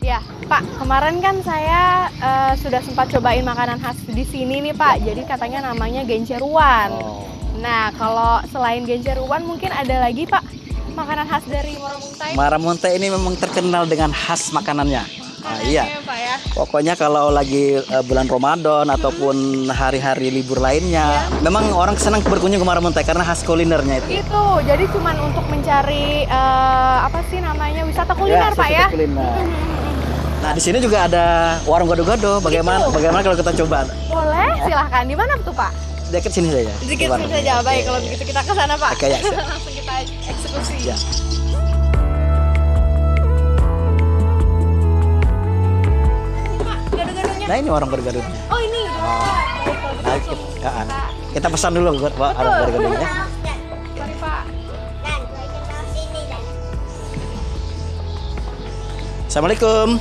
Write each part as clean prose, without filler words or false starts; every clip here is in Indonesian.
Ya, Pak, kemarin kan saya sudah sempat cobain makanan khas di sini nih, Pak. Jadi katanya namanya genceruan. Nah, kalau selain genceruan mungkin ada lagi, Pak, makanan khas dari Moramuntai? Moramuntai ini memang terkenal dengan khas makanannya. Nah, iya. Pak ya. Pokoknya kalau lagi bulan Ramadan ataupun hari-hari libur lainnya, memang orang senang berkunjung ke Moramuntai karena khas kulinernya itu. Itu, jadi cuman untuk mencari apa sih namanya wisata kuliner, Pak ya? Kuliner. Nah, di sini juga ada warung gado-gado. Bagaimana kalau kita coba? Boleh, silahkan. Di mana tuh, Pak? Dekat sini saja. Sedikit sini saja, baik. Kalau begitu kita ke sana, Pak. Oke, ya. Langsung kita eksekusi. Ya. Pak, gado-gadonya. Nah, ini warung gado-gadonya. Oh, ini. Kita pesan dulu buat warung gado-gadonya. Mari, Pak. Assalamualaikum.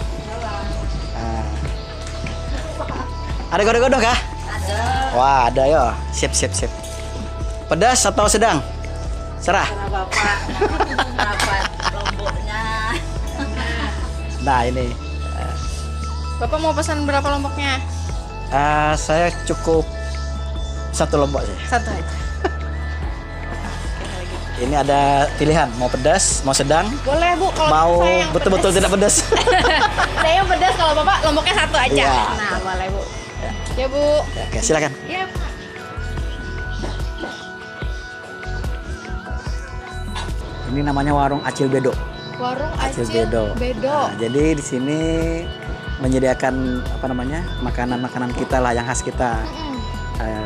Ada gado-gado kah? Ada. Wah, ada ya. Sip. Pedas atau sedang? Serah. Bapak dapat lomboknya. Nah, ini. Bapak mau pesan berapa lomboknya? Saya cukup satu lombok sih. Satu aja. Ini ada pilihan, mau pedas, mau sedang, Boleh, Bu. Kalau mau saya yang betul-betul tidak pedas. Saya yang pedas, kalau Bapak lomboknya satu aja. Iya. Nah, boleh, Bu. Ya, Bu. Oke, silakan. Iya, Pak. Ini namanya warung Acil Bedo. Warung Acil Acil Bedo. Bedo. Nah, jadi di sini menyediakan makanan-makanan kita lah yang khas kita.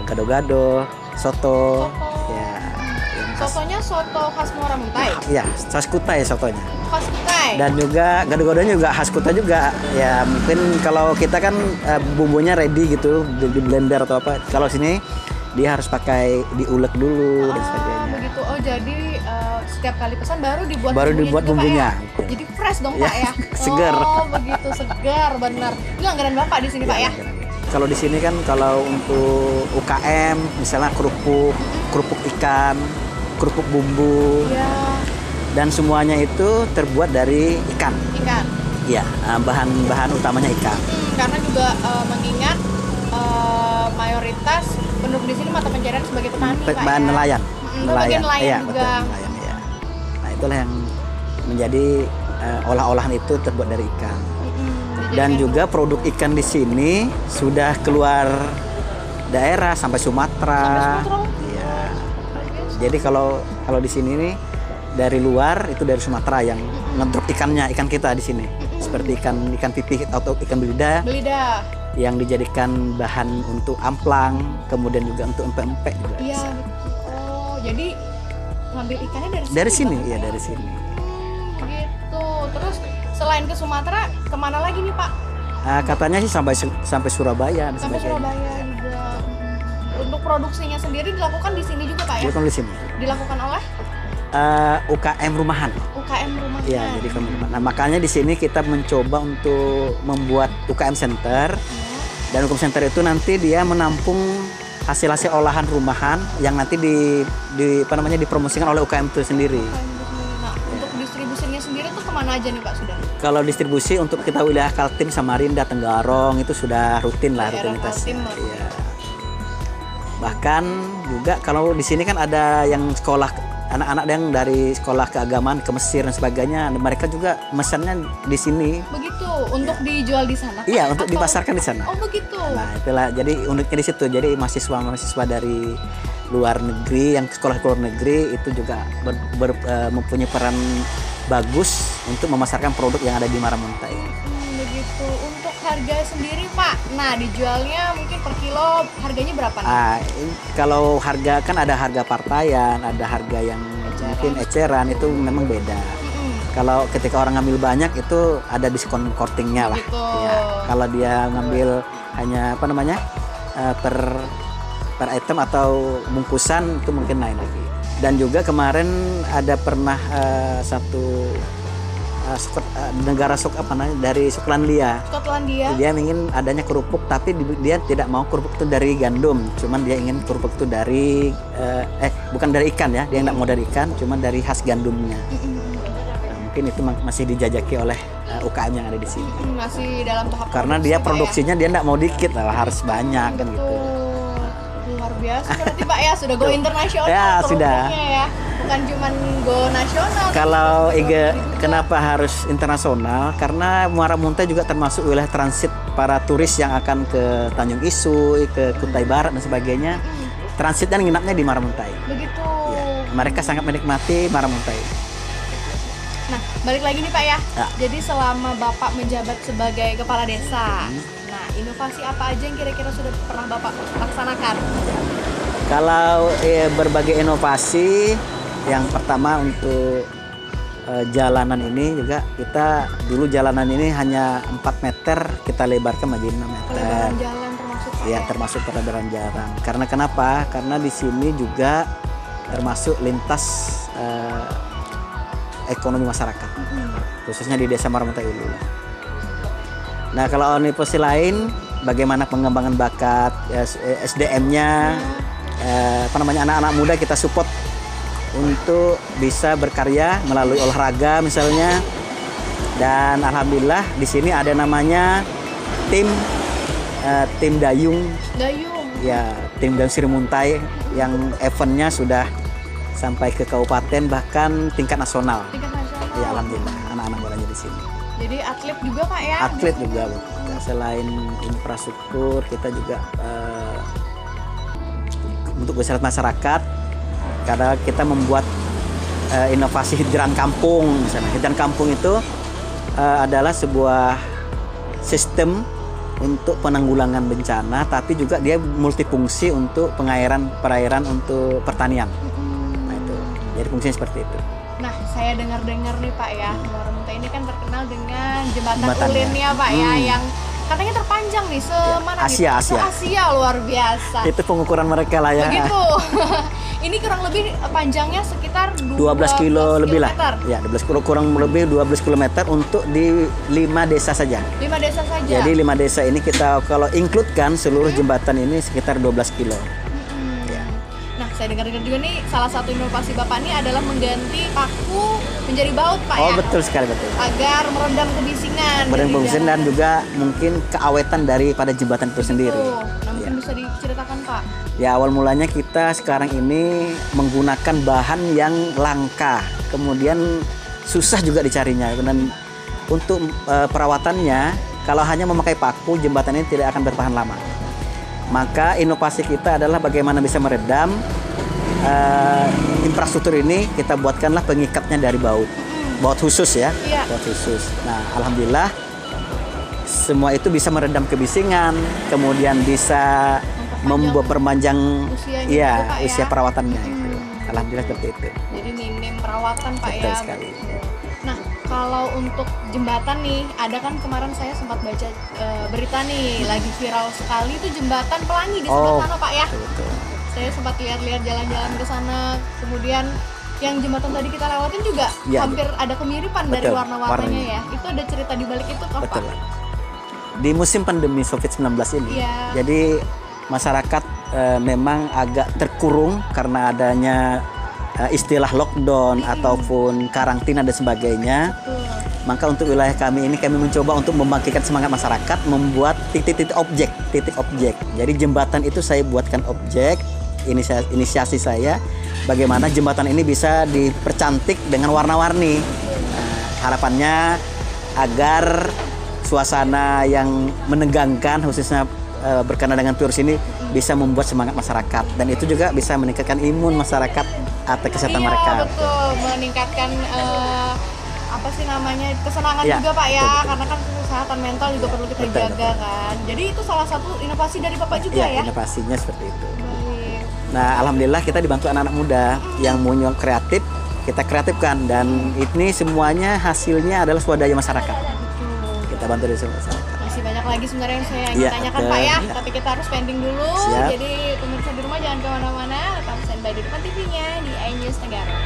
Gado-gado, soto. Ya, yang khas. Sotonya soto khas Moramuntai. Iya, khas Kutai sotonya. Khas Kutai. Dan juga gado-gadonya juga khas Kutai juga. Ya, mungkin kalau kita kan bumbunya ready gitu di blender atau apa. Kalau sini dia harus pakai diulek dulu dan sebagainya. Begitu. Oh, jadi setiap kali pesan baru dibuat bumbunya. Pak, ya? Jadi fresh dong, Ya, Pak ya. segar. Oh, begitu segar, benar. Ini langganan Bapak di sini, Pak ya. Kalau di sini kan kalau untuk UKM misalnya kerupuk ikan, kerupuk bumbu, Iya. dan semuanya itu terbuat dari ikan. Ikan. Iya, bahan utamanya ikan. Karena juga mengingat mayoritas penduduk di sini mata pencarian sebagai petani, Pak Bahan ya. nelayan. Bagian nelayan Iya, juga. betul, nelayan, iya. Nah, itulah yang menjadi olah-olahan itu terbuat dari ikan. Dan juga produk ikan di sini sudah keluar daerah sampai Sumatera. Iya. Jadi kalau di sini nih dari luar itu dari Sumatera yang ngedrop ikan kita di sini. Seperti ikan pipih atau ikan belida. Belida. Yang dijadikan bahan untuk amplang, kemudian juga untuk empek-empek juga. Iya. bisa. Oh, jadi ngambil ikannya dari sini. Dari sini, Pak? iya dari sini. Gitu. Terus selain ke Sumatera, kemana lagi nih, Pak? Katanya sih sampai Surabaya dan Sampai sebagainya. Surabaya juga. Untuk produksinya sendiri dilakukan di sini juga, Pak ya? Bukan di sini. Dilakukan oleh UKM rumahan. UKM rumahan. Ya, jadi nah makanya di sini kita mencoba untuk membuat UKM Center. Dan UKM Center itu nanti dia menampung hasil-hasil olahan rumahan yang nanti dipromosikan oleh UKM itu sendiri. Nah, untuk distribusinya sendiri tuh kemana aja nih, Pak, sudah? Kalau distribusi untuk kita wilayah Kaltim, Samarinda, Tenggarong itu sudah rutin lah Daerah rutinitasnya. Kaltim, Iya. Bahkan juga kalau di sini kan ada yang sekolah anak-anak yang dari sekolah keagamaan ke Mesir dan sebagainya, mereka juga mesennya di sini. Begitu, untuk dijual di sana? Iya, untuk Atau- dipasarkan di sana. Oh, begitu. Nah, itulah jadi uniknya di situ. Jadi mahasiswa dari luar negeri yang sekolah ke luar negeri itu juga mempunyai peran bagus untuk memasarkan produk yang ada di Moramuntai. Begitu. Untuk harga sendiri, Pak, nah dijualnya mungkin per kilo harganya berapa nih? Kalau harga kan ada harga partaian, ada harga yang mungkin eceran itu memang beda. Kalau ketika orang ngambil banyak itu ada diskon kortingnya lah. Gitu. Ya, kalau dia ngambil hanya per item atau bungkusan itu mungkin lain lagi. Dan juga kemarin ada pernah negara dari Skotlandia. Skotlandia. Dia ingin adanya kerupuk, tapi dia tidak mau kerupuk itu dari gandum, cuman dia ingin kerupuk itu dari bukan dari ikan ya, dia tidak mau dari ikan, cuman dari khas gandumnya. mungkin itu masih dijajaki oleh UKM yang ada di sini. Masih dalam tahap Karena produksi, dia Pak, produksinya dia nggak mau dikit lah, harus banyak kan gitu. Luar biasa berarti Pak ya, sudah go internasional Ya, sudah. produknya ya. Bukan cuman go nasional. Kalau tapi Iga juga. kenapa harus internasional? Karena Muara Muntai juga termasuk wilayah transit para turis yang akan ke Tanjung Isui, ke Kutai Barat dan sebagainya. Transit dan nginapnya di Muara Muntai. Begitu. Ya, mereka sangat menikmati Muara Muntai. Nah, balik lagi nih Pak ya. Ya. Jadi selama Bapak menjabat sebagai kepala desa, nah inovasi apa aja yang kira-kira sudah pernah Bapak laksanakan? Kalau berbagai inovasi, yang pertama untuk jalanan ini juga kita dulu jalanan ini hanya 4 meter, kita lebarkan menjadi 6 meter. Pelebaran jalan termasuk Pak Ya, ya? termasuk pelebaran jalan. Karena kenapa? Karena di sini juga termasuk lintas ekonomi masyarakat, khususnya di Desa Muara Muntai Ulu. Nah, kalau inovasi lain, bagaimana pengembangan bakat SDM-nya, anak-anak muda kita support untuk bisa berkarya melalui olahraga misalnya. Dan alhamdulillah di sini ada namanya tim dayung, ya tim dayung Sri Muntai yang eventnya sudah sampai ke kabupaten bahkan tingkat nasional. Tingkat nasional. Ya alhamdulillah anak-anak mudanya di sini. Jadi atlet juga Pak ya? Atlet juga, Bu. Selain infrastruktur kita juga untuk kesehatan masyarakat, karena kita membuat inovasi hidran kampung misalnya. Hidran kampung itu adalah sebuah sistem untuk penanggulangan bencana, tapi juga dia multifungsi untuk perairan untuk pertanian. Nah itu, jadi fungsinya seperti itu. Nah, saya dengar-dengar nih Pak ya, Muara Muntai ini kan terkenal dengan jembatan Jembatannya. ulin ya Pak ya, yang katanya terpanjang nih semana Asia, gitu. Asia. Asia luar biasa. Itu pengukuran mereka lah ya. Begitu. Ini kurang lebih panjangnya sekitar 12 kilo lebih lah. kilometer. Ya, 12 kilo kurang lebih 12 km untuk di 5 desa saja. 5 desa saja. Jadi 5 desa ini kita kalau include-kan seluruh jembatan ini sekitar 12 kilo. Ya. Nah, saya dengar-dengar juga nih salah satu inovasi Bapak ini adalah mengganti paku menjadi baut Pak Oh, ya. betul sekali, betul. Agar meredam kebisingan. Badan di pengungsian dan jalanan. juga mungkin keawetan daripada jembatan itu sendiri. Nah, mungkin Ya. bisa diceritakan Pak. Ya, awal mulanya kita sekarang ini menggunakan bahan yang langka, kemudian susah juga dicarinya, dan untuk perawatannya kalau hanya memakai paku jembatan ini tidak akan bertahan lama. Maka inovasi kita adalah bagaimana bisa meredam infrastruktur ini, kita buatkanlah pengikatnya dari baut khusus ya, Iya. baut khusus. Nah, alhamdulillah semua itu bisa meredam kebisingan, kemudian bisa memperpanjang usianya ya juga, Pak, ya. usia perawatannya itu. Alhamdulillah seperti itu. Jadi minim perawatan Pak Betul ya. sekali. Nah, kalau untuk jembatan nih, ada kan kemarin saya sempat baca berita nih, lagi viral sekali itu jembatan Pelangi di sebelah sana Pak ya. Betul. Saya sempat lihat-lihat jalan-jalan ke sana, kemudian yang jembatan tadi kita lewatin juga Ya, hampir ada kemiripan dari betul, warna-warnanya warnanya. ya. Itu ada cerita di balik itu kah Pak? Betul. Di musim pandemi COVID-19 ini, Iya. jadi masyarakat memang agak terkurung karena adanya istilah lockdown ataupun karantina dan sebagainya. Betul. Maka untuk wilayah kami ini kami mencoba untuk membangkitkan semangat masyarakat, membuat titik objek. Jadi jembatan itu saya buatkan objek, inisiasi saya, bagaimana jembatan ini bisa dipercantik dengan warna-warni. Harapannya agar suasana yang menegangkan khususnya berkenaan dengan turis ini bisa membuat semangat masyarakat, dan itu juga bisa meningkatkan imun masyarakat atau kesehatan Iya, mereka. betul, meningkatkan apa sih namanya, kesenangan Ya, juga Pak ya, betul. karena kan kesehatan mental juga perlu kita Betul, jaga kan. Jadi itu salah satu inovasi dari Bapak juga ya. Inovasinya seperti itu. Baik. Nah, alhamdulillah kita dibantu anak-anak muda yang punya kreatif, kita kreatifkan, dan ini semuanya hasilnya adalah swadaya masyarakat. Betul. Kita bantu dari semua masyarakat. Masih banyak lagi sebenarnya yang saya ingin Iya, tanyakan betul. Pak ya, Iya. tapi kita harus pending dulu. Siap. Jadi pemirsa di rumah jangan kemana-mana, tetap standby di depan TV-nya di iNews Negara.